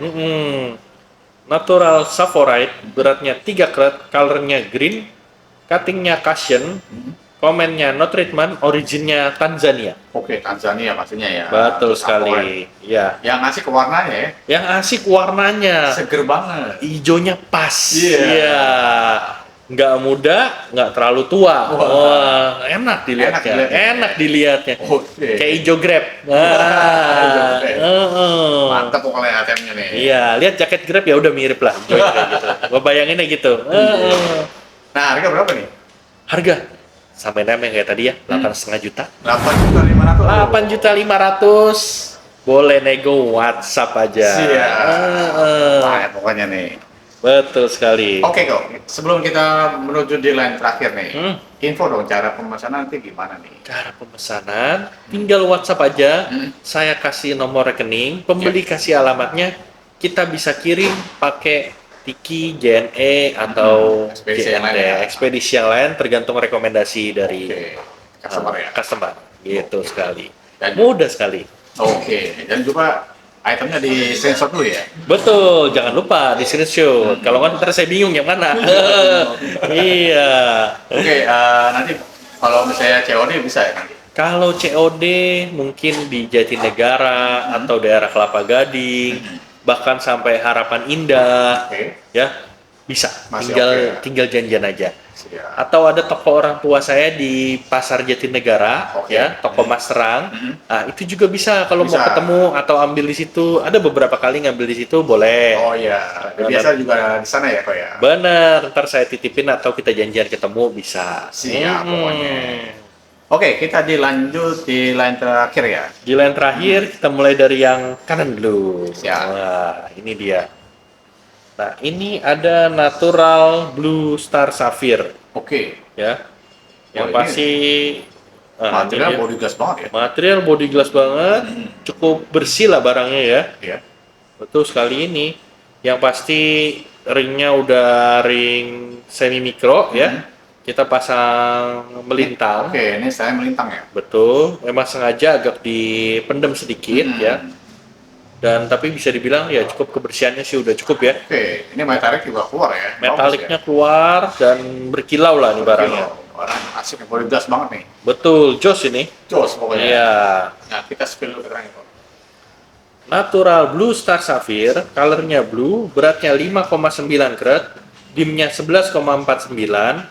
S1: Natural saphorite, beratnya 3 kret, colornya green, cuttingnya cushion, komennya no treatment, originnya Tanzania.
S2: Oke, Tanzania pastinya ya.
S1: Betul
S2: Terus apa
S1: sekali. Ya.
S2: Yang asik ke warnanya ya.
S1: Yang asik warnanya,
S2: Seger banget.
S1: hijaunya pas.
S2: Iya.
S1: Iya. Nggak muda, nggak terlalu tua.
S2: Wah.
S1: Wah, enak dilihatnya.
S2: Enak dilihatnya.
S1: Enak dilihatnya.
S2: Oke.
S1: Kayak hijau grab.
S2: Hijau grab.
S1: Heeh.
S2: Mantap pokoknya ATM-nya nih.
S1: Iya, lihat jaket grab ya udah mirip lah. Hijau kayak gitu. Gua bayanginnya gitu. Heeh.
S2: Nah, harga berapa nih?
S1: Harga sampai yang kayak tadi ya, 8,5 juta.
S2: 8.500.000.
S1: 8.500.000. Boleh nego WhatsApp aja.
S2: Siap.
S1: Heeh.
S2: Nah, pokoknya nih.
S1: Betul sekali.
S2: Oke kok, sebelum kita menuju di line terakhir nih,
S1: Hmm.
S2: info dong cara pemesanan nanti gimana nih?
S1: Cara pemesanan, tinggal WhatsApp aja.
S2: Hmm.
S1: Saya kasih nomor rekening, pembeli kasih alamatnya. Kita bisa kirim pakai Tiki, JNE atau
S2: Ekspedisi yang lain
S1: JNT,
S2: ya.
S1: ekspedisi yang lain tergantung rekomendasi dari
S2: Oke, customer ya.
S1: customer. Gitu sekali.
S2: Dan-
S1: Mudah sekali.
S2: Oke, dan juga itemnya di screenshot dulu ya.
S1: Betul, jangan lupa di screenshot. Kalau nggak ntar saya bingung yang mana. Iya.
S2: Oke, nanti kalau misalnya COD bisa ya nanti.
S1: Kalau COD mungkin di Jatinegara atau daerah Kelapa Gading, bahkan sampai Harapan Indah,
S2: Oke.
S1: ya bisa.
S2: Masih
S1: tinggal
S2: oke ya?
S1: tinggal janjian aja.
S2: Siap.
S1: Atau ada toko orang tua saya di Pasar Jatinegara,
S2: Oke.
S1: ya, toko Mas Serang. Nah, itu juga bisa kalau mau
S2: Bisa.
S1: ketemu atau ambil di situ. Ada beberapa kali ngambil di situ boleh.
S2: Oh iya, biasa juga di sana ya kok ya.
S1: Bener, ntar saya titipin atau kita janjian ketemu bisa.
S2: Siap pokoknya. Oke, kita dilanjut di line terakhir ya.
S1: Di line terakhir kita mulai dari yang kanan dulu.
S2: Siap.
S1: Wah, ini dia. Nah, ini ada Natural Blue Star Sapphire,
S2: Oke,
S1: ya. Yang
S2: ini
S1: pasti nah, ini
S2: material
S1: dia.
S2: body glass banget ya.
S1: Material body glass banget, cukup bersih lah barangnya ya.
S2: Iya.
S1: Betul sekali ini. Yang pasti ringnya udah ring semi mikro ya. Kita pasang melintang.
S2: Oke, ini saya melintang ya.
S1: Betul, memang sengaja agak dipendam sedikit ya. Dan tapi bisa dibilang ya cukup kebersihannya sih udah cukup ya.
S2: Oke, ini metalik juga keluar ya.
S1: Metaliknya keluar dan berkilau lah nih barangnya.
S2: Barang asik body glass banget nih.
S1: Betul, jos ini.
S2: Jos pokoknya.
S1: Iya.
S2: Nah, kita spill dulu keterangan kok.
S1: Natural Blue Star Sapphire, colornya blue, beratnya 5,9 karat, dimnya 11,49,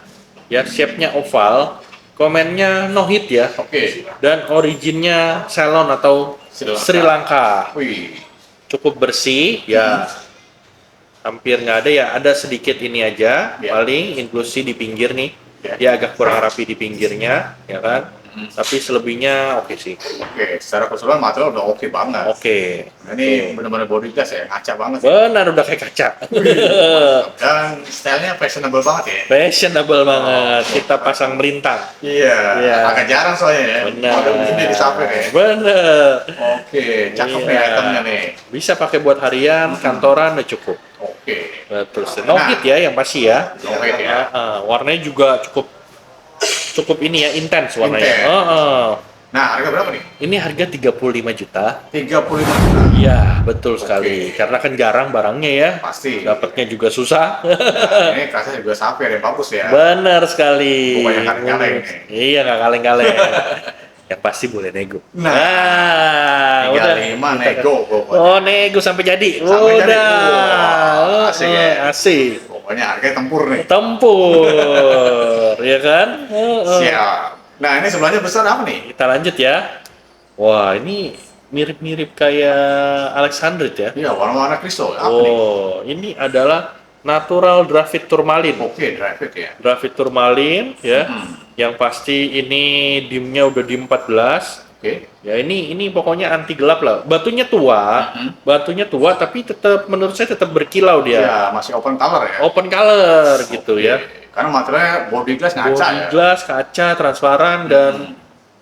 S1: ya shape-nya oval, komennya no hit ya,
S2: Oke.
S1: dan originnya Ceylon atau Sri Lanka.
S2: Wih.
S1: Cukup bersih, ya hampir nggak ada ya, ada sedikit ini aja,
S2: Ya.
S1: paling inklusi di pinggir nih,
S2: Ya.
S1: dia agak kurang rapi di pinggirnya, ya kan? Tapi selebihnya oke sih.
S2: Oke, secara keseluruhan material udah oke banget.
S1: Oke.
S2: Nah, ini benar-benar body glass ya, ngaca banget sih.
S1: Benar udah kayak kaca.
S2: Dan stylenya fashionable banget ya.
S1: Fashionable banget. Kita pasang melintang.
S2: Iya,
S1: Iya.
S2: agak jarang soalnya ya.
S1: Benar.
S2: Model begini di Sapphire ya.
S1: Bener.
S2: Oke, cakep nih
S1: Iya.
S2: itemnya nih.
S1: Bisa pakai buat harian, kantoran udah cukup.
S2: Oke.
S1: Betul. No hit ya yang pasti ya.
S2: No hit ya.
S1: Warnanya juga cukup ini ya, intens warnanya.
S2: Intens. Nah, harga berapa nih?
S1: Ini harga 35 juta.
S2: 35 juta.
S1: Iya, betul sekali. Karena kan jarang barangnya ya.
S2: Pasti.
S1: Dapatnya juga susah.
S2: Nah, ini kasnya juga Sapphire yang bagus ya.
S1: Benar sekali.
S2: Bukannya kaleng-kaleng nih.
S1: Iya, nggak kaleng-kaleng. Yang pasti boleh nego.
S2: Nah, 35 nego pokoknya.
S1: Oh, nego sampai jadi.
S2: Sampai jadi.
S1: Udah.
S2: Wah, asik ya.
S1: Asik.
S2: Pokoknya harganya tempur nih.
S1: Tempur, ya kan?
S2: Siap. Nah, ini sebelahnya besar apa nih?
S1: Kita lanjut ya. Wah, ini mirip-mirip kayak Alexandrite ya.
S2: Iya, warna-warna kristal. Apa nih?
S1: Oh, ini adalah Natural Graphite Tourmaline.
S2: Oke, drive it ya.
S1: Graphite Tourmaline ya. Yang pasti ini dimnya udah di 14.
S2: Oke.
S1: Ya ini pokoknya anti gelap lah. Batunya tua, tapi tetap menurut saya tetap berkilau dia.
S2: Iya, masih open color ya.
S1: Open color gitu
S2: Oke.
S1: ya.
S2: Karena materialnya body glass ngaca
S1: Body
S2: ya.
S1: glass, kaca, transparan dan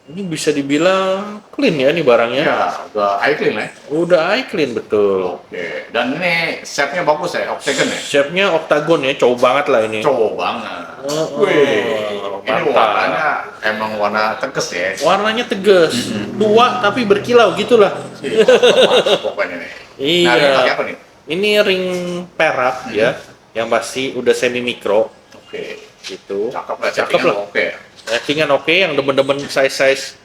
S1: ini bisa dibilang clean ya nih barangnya.
S2: Iya, udah eye clean ya.
S1: Udah eye clean betul.
S2: Oke. Dan ini shape-nya bagus ya, octagon ya.
S1: Shape-nya oktagon ya, cowok banget lah ini.
S2: Cowok banget. Wih, ini
S1: mantap.
S2: warnanya emang warna tegas ya.
S1: Warnanya tegas, tua tapi berkilau gitulah.
S2: Mantap pokoknya nih.
S1: Iya.
S2: Nah, ini pakai apa nih?
S1: Ini ring perak ya, yang pasti udah semi mikro
S2: Oke.
S1: gitu.
S2: Cakep lah,
S1: Cakep
S2: settingan
S1: lah.
S2: Oke.
S1: Settingan oke, yang demen-demen size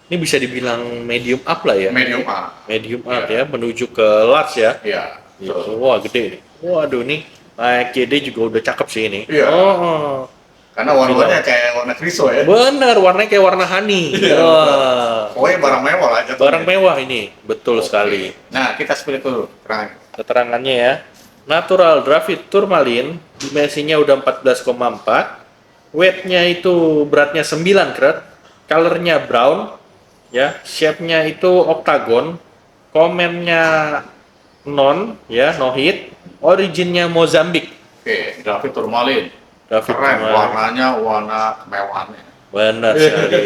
S1: ini bisa dibilang medium up lah ya.
S2: Medium A.
S1: Medium up
S2: Iya.
S1: ya, menuju ke large ya.
S2: Iya.
S1: Gitu.
S2: betul.
S1: Wah gede nih. Waduh nih, naik JD juga udah cakep sih ini.
S2: Iya.
S1: Oh,
S2: Karena warnanya kayak warna kriso ya.
S1: bener, warnanya kayak warna honey.
S2: Iya,
S1: Wah,
S2: Pokoknya barang mewah lah jatuhnya.
S1: barang mewah ini, betul
S2: Oke.
S1: sekali.
S2: Nah, kita spill dulu terang.
S1: Keterangannya ya. Natural Graphite Tourmaline, dimensinya udah 14,4, weight-nya itu beratnya 9 karat, color-nya brown, ya, shape-nya itu oktagon, komennya non, ya, no hit, originnya Mozambik.
S2: Oke, Graphite Tourmaline.
S1: Graphite
S2: Keren,
S1: Tourmaline.
S2: warnanya warna kemewahannya.
S1: Benar sekali.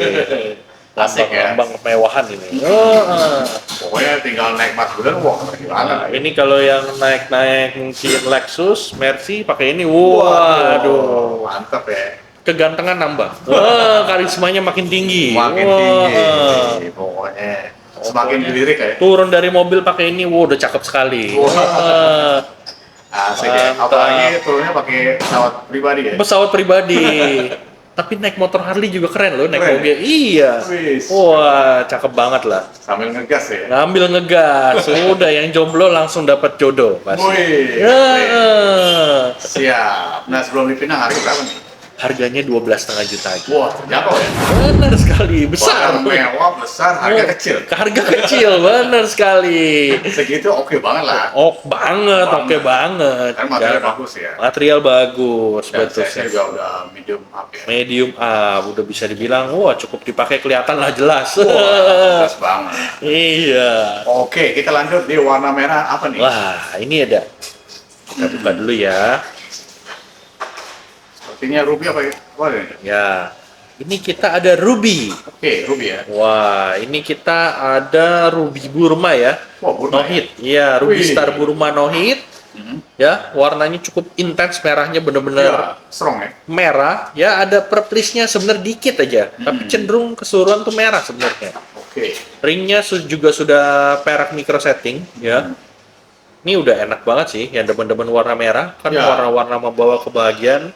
S2: Asik ya.
S1: Lambang kemewahan ini. Oh,
S2: Pokoknya tinggal naik Mas Bulan, wah gimana
S1: Nah, ini kalau yang naik-naik mungkin Lexus, Mercy pakai ini. Waduh.
S2: Mantap ya.
S1: Kegantengan nambah. Wah, karismanya makin tinggi.
S2: Makin
S1: Wah.
S2: tinggi. Pokoknya. semakin dilirik ya.
S1: Turun dari mobil pakai ini, wow, udah cakep sekali.
S2: Wah. Asik ya.
S1: Mantap.
S2: Apalagi turunnya pakai pesawat pribadi ya.
S1: Pesawat pribadi. Tapi naik motor Harley juga keren loh, naik
S2: Keren.
S1: mobil. Iya.
S2: Wis.
S1: Wah, cakep banget lah.
S2: Sambil ngegas ya.
S1: Ngambil ngegas, udah yang jomblo langsung dapat jodoh pasti.
S2: Wih.
S1: Ya.
S2: Siap. Nah, sebelum dipinang harga berapa nih?
S1: Harganya 12,5 juta aja.
S2: Wah, terjangkau ya.
S1: Benar sekali, besar.
S2: Barang mewah besar, harga kecil.
S1: Harga kecil, benar sekali.
S2: Segitu oke banget lah.
S1: Oh banget,
S2: Banget.
S1: oke banget.
S2: Kan material
S1: Dan
S2: bagus ya.
S1: Material bagus,
S2: Dan
S1: betul.
S2: size-nya juga udah medium up ya.
S1: Medium up, udah bisa dibilang, wah cukup dipakai kelihatan lah jelas.
S2: Wah, jelas banget.
S1: Iya.
S2: Oke, kita lanjut di warna merah apa nih?
S1: Wah, ini ada. Kita buka dulu ya.
S2: Sepertinya ruby apa ya? Wah, ini.
S1: Ya, ini kita ada Ruby.
S2: Oke, ruby ya.
S1: Wah, ini kita ada Ruby Burma ya.
S2: Wah, Burma
S1: No hit. Iya, Ruby
S2: Wih.
S1: Star Burma no hit. Ya, warnanya cukup intens, merahnya bener-bener
S2: Ya, strong ya.
S1: merah. Ya, ada purplishnya sebenarnya dikit aja, tapi cenderung keseluruhan tuh merah sebenarnya.
S2: Oke.
S1: Ringnya juga sudah perak micro setting ya. Ini udah enak banget sih, yang demen-demen warna merah kan
S2: Ya.
S1: warna-warna membawa kebahagiaan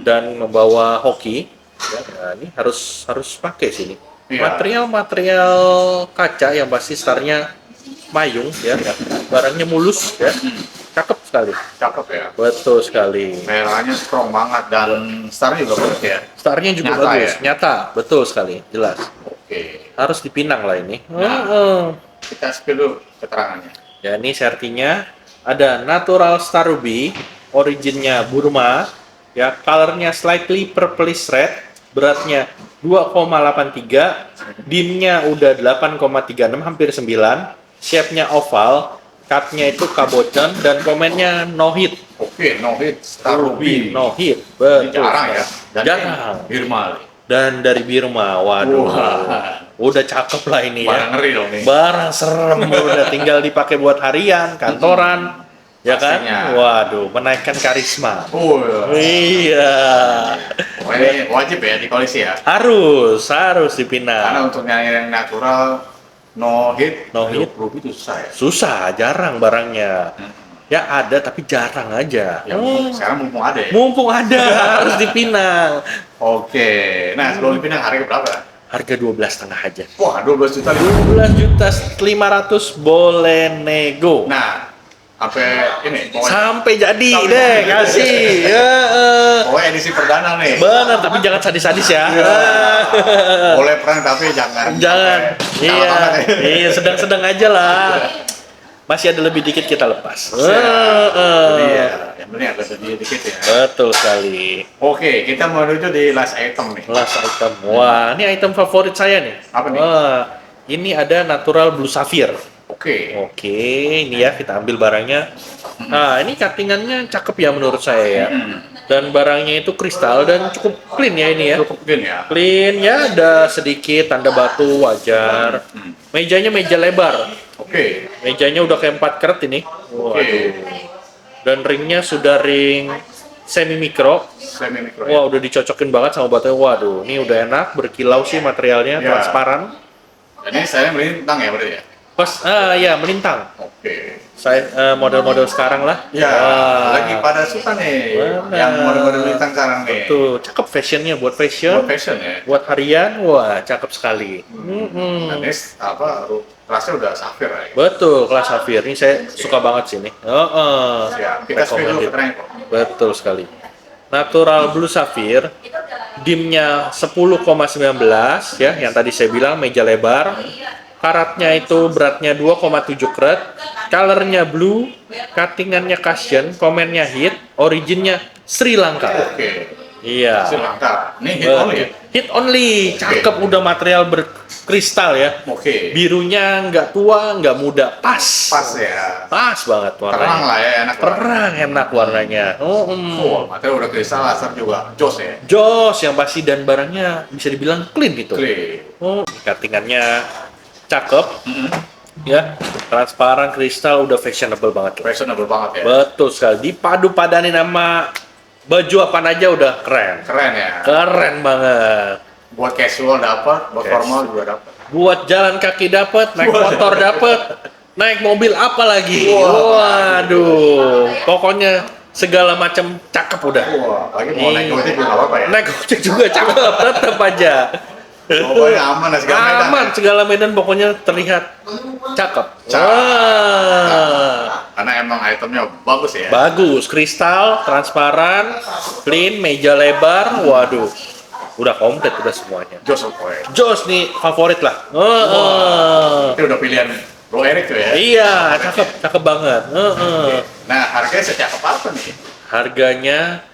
S1: dan membawa hoki. Ya, nah, ini harus pakai sini.
S2: Iya.
S1: Material kaca yang pasti starnya mayung ya. Barangnya mulus ya. Cakep sekali.
S2: Cakep ya.
S1: Betul sekali.
S2: Merahnya strong banget dan starnya juga bagus ya.
S1: Starnya juga
S2: Nyata
S1: bagus,
S2: ya?
S1: nyata, betul sekali, jelas.
S2: Oke.
S1: Harus dipinang lah ini.
S2: Nah. Kita spill dulu keterangannya.
S1: Ya, ini sertinya ada Natural Star Ruby, originnya Burma, ya, colornya slightly purplish red, beratnya 2,83, dimnya udah 8,36, hampir 9, shape-nya oval, cut-nya itu kabocon, dan komennya no hit.
S2: Oke, no hit Star Ruby.
S1: No hit,
S2: Ini
S1: betul.
S2: jarang ya. Dan
S1: Jarang.
S2: Birma.
S1: Dan dari Birma, waduh,
S2: Wah.
S1: udah cakep lah ini ya.
S2: Barang ngeri dong nih.
S1: Barang serem, udah tinggal dipakai buat harian, kantoran, ya kan?
S2: Pastinya.
S1: Waduh, menaikkan karisma.
S2: Oh,
S1: Iya,
S2: pokoknya ini wajib ya di koleksi ya.
S1: harus
S2: Karena
S1: dipinang.
S2: untuk yang natural no hit,
S1: No hit.
S2: Ruby itu susah ya.
S1: Susah, jarang barangnya. Ya ada, tapi jarang aja.
S2: Ya, sekarang mumpung ada ya.
S1: Mumpung ada, harus dipinang.
S2: Oke. Nah, sebelum dipinang harga berapa?
S1: Harga 12,5 aja.
S2: Wah, 12 juta.
S1: 12.500.000 boleh nego.
S2: Nah, sampai ini pokoknya,
S1: Sampai jadi
S2: Sampai
S1: deh,
S2: jadi.
S1: kasih. Ya,
S2: pokoknya edisi perdana nih.
S1: benar, tapi jangan sadis-sadis ya.
S2: Ya. Boleh perang tapi jangan
S1: Jangan.
S2: sampai
S1: Iya,
S2: kalah banget ya.
S1: iya, sedang-sedang aja lah. Masih ada lebih dikit kita lepas.
S2: Jadi ya, yang penting agak sedikit dikit ya.
S1: Betul sekali.
S2: Oke, kita menuju di last item nih.
S1: Last item. Wah, ini item favorit saya nih.
S2: Apa nih?
S1: Wah, ini ada Natural Blue Sapphire.
S2: Oke.
S1: Oke, ini ya kita ambil barangnya. Nah, ini cuttingannya cakep ya menurut saya ya. Dan barangnya itu kristal dan cukup clean ya ini ya.
S2: Cukup clean ya.
S1: Clean ya, ada sedikit tanda batu wajar. Mejanya meja lebar.
S2: Oke.
S1: Mejanya udah kayak 4 karat ini. Waduh. Dan ringnya sudah ring semi mikro.
S2: Semi mikro ya.
S1: Wah, udah dicocokin banget sama batunya. Waduh, ini udah enak, berkilau sih materialnya,
S2: Ya.
S1: transparan.
S2: Dan ini saya melintang ya berarti ya.
S1: Pas, ya melintang.
S2: Oke.
S1: Saya model-model sekarang lah.
S2: Ya,
S1: Wah,
S2: lagi pada suka nih
S1: Benar.
S2: yang model-model melintang sekarang nih.
S1: tuh cakep fashionnya buat fashion,
S2: Buat fashion ya.
S1: buat harian, wah cakep sekali.
S2: Dan ini apa kelasnya udah safir ya.
S1: Betul, kelas Safir ini saya suka banget sih nih.
S2: Ya, kita spill dulu
S1: Recommended.
S2: keterangan kok.
S1: Betul sekali. Natural Blue Sapphire, dimnya 10,19 ya, yang tadi saya bilang meja lebar. Karatnya itu beratnya 2,7 karat, colornya blue, cuttingannya cushion, komennya hit, originnya Sri Lanka.
S2: Oke.
S1: Iya.
S2: Sri Lanka. Ini hit only ya.
S1: Hit only, cakep, udah material berkristal ya.
S2: Oke.
S1: Birunya nggak tua, nggak muda, pas.
S2: Pas ya.
S1: Pas banget warnanya.
S2: Terang lah ya, enak.
S1: Terang, enak warnanya.
S2: Oh, material udah kristal, laser juga jos ya.
S1: Jos yang pasti dan barangnya bisa dibilang clean gitu.
S2: Clean.
S1: Cuttingannya cakep, ya, transparan, kristal, udah fashionable banget.
S2: Fashionable banget ya.
S1: Betul sekali. Dipadu-padanin sama baju apaan aja udah keren.
S2: Keren ya.
S1: Keren banget.
S2: Buat casual dapat, buat
S1: Yes.
S2: formal juga dapat.
S1: buat jalan kaki dapat, naik motor dapat, naik mobil apa lagi? Waduh, pokoknya segala macam cakep udah.
S2: Wah, lagi mau naik gojek juga nggak apa-apa ya?
S1: Naik ojek juga cakep, tetap aja.
S2: Pokoknya aman lah segala medan.
S1: Aman, segala medan pokoknya terlihat cakep. Wah.
S2: Karena emang itemnya bagus ya.
S1: Bagus, kristal, transparan, clean, meja lebar, waduh. Udah komplit udah semuanya.
S2: Jos pokoknya.
S1: Jos nih favorit lah.
S2: Itu udah pilihan Bro Erik tuh ya.
S1: Iya, cakep banget.
S2: Nah, harganya secakep apa nih?
S1: Harganya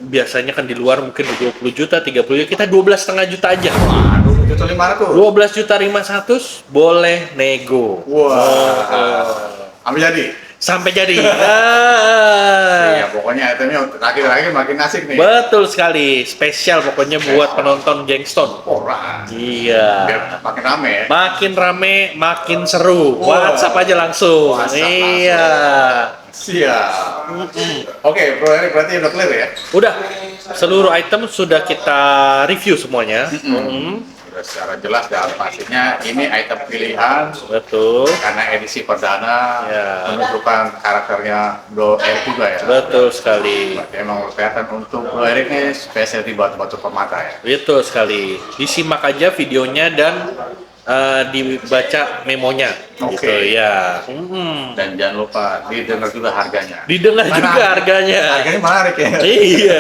S1: biasanya kan di luar mungkin 20 juta, 30 juta, kita 12,5 juta aja.
S2: Waduh, itu 500.
S1: 12 juta 500 boleh nego.
S2: Wah. Ambil jadi.
S1: Sampai jadi.
S2: Iya, pokoknya itemnya terakhir-terakhir makin asik nih.
S1: Betul sekali, spesial pokoknya buat penonton Gangstone.
S2: Orang.
S1: Iya.
S2: Biar makin rame ya.
S1: Makin rame, makin seru. WhatsApp aja langsung.
S2: WhatsApp
S1: Iya.
S2: Siap. Oke, Bro Erik berarti udah clear ya?
S1: Udah, seluruh item sudah kita review semuanya.
S2: Sudah secara jelas dan pastinya ini item pilihan
S1: Betul.
S2: karena edisi perdana
S1: Ya.
S2: menunjukkan karakternya Bro Erik juga ya.
S1: Betul sekali.
S2: Berarti emang kelihatan untuk Bro Erik ini spesial di batu-batu permata ya.
S1: Betul sekali. Disimak aja videonya dan dibaca memonya.
S2: Oke.
S1: Gitu ya.
S2: Dan jangan lupa didengar juga harganya.
S1: Didengar juga harganya.
S2: Harganya menarik ya.
S1: Iya.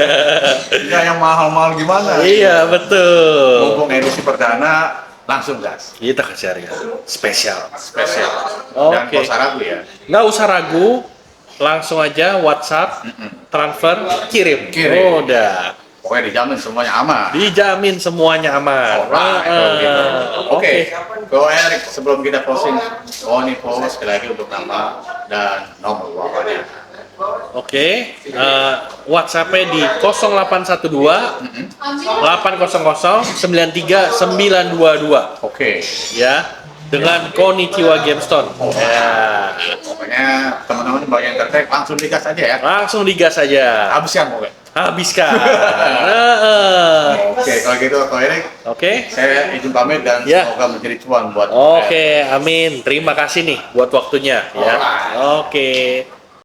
S2: Enggak yang mahal-mahal gimana?
S1: Iya, betul.
S2: Mumpung edisi perdana langsung gas.
S1: Kita kasih harga spesial.
S2: Spesial. Dan
S1: Oke.
S2: gak usah ragu ya.
S1: Nggak usah ragu, langsung aja WhatsApp, transfer, kirim.
S2: Kirim.
S1: Udah.
S2: Pokoknya dijamin semuanya aman.
S1: Dijamin semuanya aman.
S2: Alright, kalau gitu. Oke, Bro Erik, sebelum kita closing, info sekali lagi untuk nama dan nomor WhatsApp-nya.
S1: Oke, WhatsApp-nya di 0812 800 93922
S2: Oke,
S1: ya, dengan Konnichiwa Gamestone. Ya,
S2: pokoknya teman-teman bagi yang tertarik langsung digas aja ya.
S1: langsung digas aja.
S2: Habiskan pokoknya.
S1: Habiskan.
S2: Oke, kalau gitu Bro Erik,
S1: Oke.
S2: saya izin pamit dan
S1: Ya.
S2: semoga menjadi cuan buat
S1: Oke, amin. Terima kasih nih buat waktunya ya.
S2: Alright.
S1: Oke.